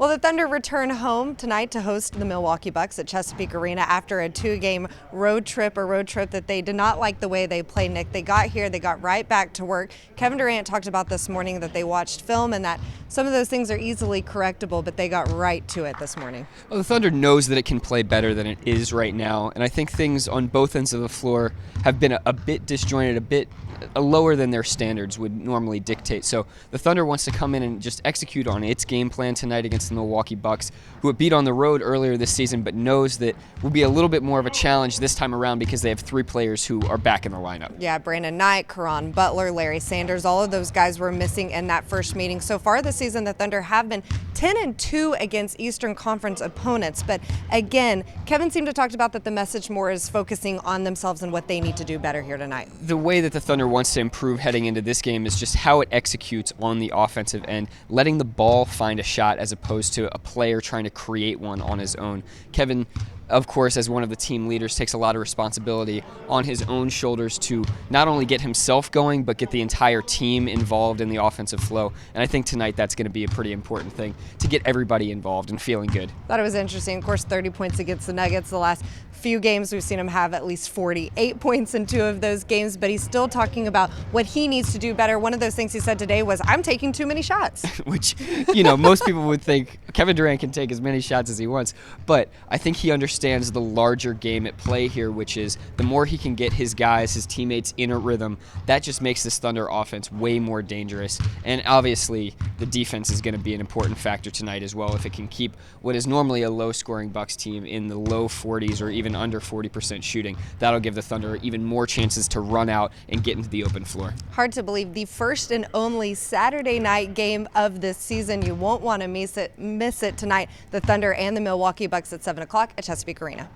Well, the Thunder return home tonight to host the Milwaukee Bucks at Chesapeake Arena after a two-game road trip that they did not like the way they played, Nick. They got here, they got right back to work. Kevin Durant talked about this morning that they watched film and that some of those things are easily correctable, but they got right to it this morning. Well, the Thunder knows that it can play better than it is right now, and I think things on both ends of the floor have been a bit disjointed, a bit lower than their standards would normally dictate. So the Thunder wants to come in and just execute on its game plan tonight against the Milwaukee Bucks, who it beat on the road earlier this season, but knows that will be a little bit more of a challenge this time around because they have three players who are back in the lineup. Yeah, Brandon Knight, Caron Butler, Larry Sanders, all of those guys were missing in that first meeting. So far this season, the Thunder have been 10-2 against Eastern Conference opponents. But again, Kevin seemed to talk about that the message more is focusing on themselves and what they need to do better here tonight. The way that the Thunder wants to improve heading into this game is just how it executes on the offensive end, letting the ball find a shot as opposed to a player trying to create one on his own. Kevin, of course, as one of the team leaders, takes a lot of responsibility on his own shoulders to not only get himself going, but get the entire team involved in the offensive flow. And I think tonight that's going to be a pretty important thing to get everybody involved and feeling good. Thought it was interesting. Of course, 30 points against the Nuggets. The last few games, we've seen him have at least 48 points in two of those games, but he's still talking about what he needs to do better. One of those things he said today was, I'm taking too many shots. Which, most people would think Kevin Durant can take as many shots as he wants, but I think he understands the larger game at play here, which is the more he can get his guys, his teammates in a rhythm, that just makes this Thunder offense way more dangerous. And obviously, the defense is going to be an important factor tonight as well. If it can keep what is normally a low-scoring Bucks team in the low 40s or even under 40% shooting, that'll give the Thunder even more chances to run out and get into the open floor. Hard to believe, the first and only Saturday night game of this season. You won't want to miss it tonight. The Thunder and the Milwaukee Bucks at 7 o'clock at Chesapeake Arena.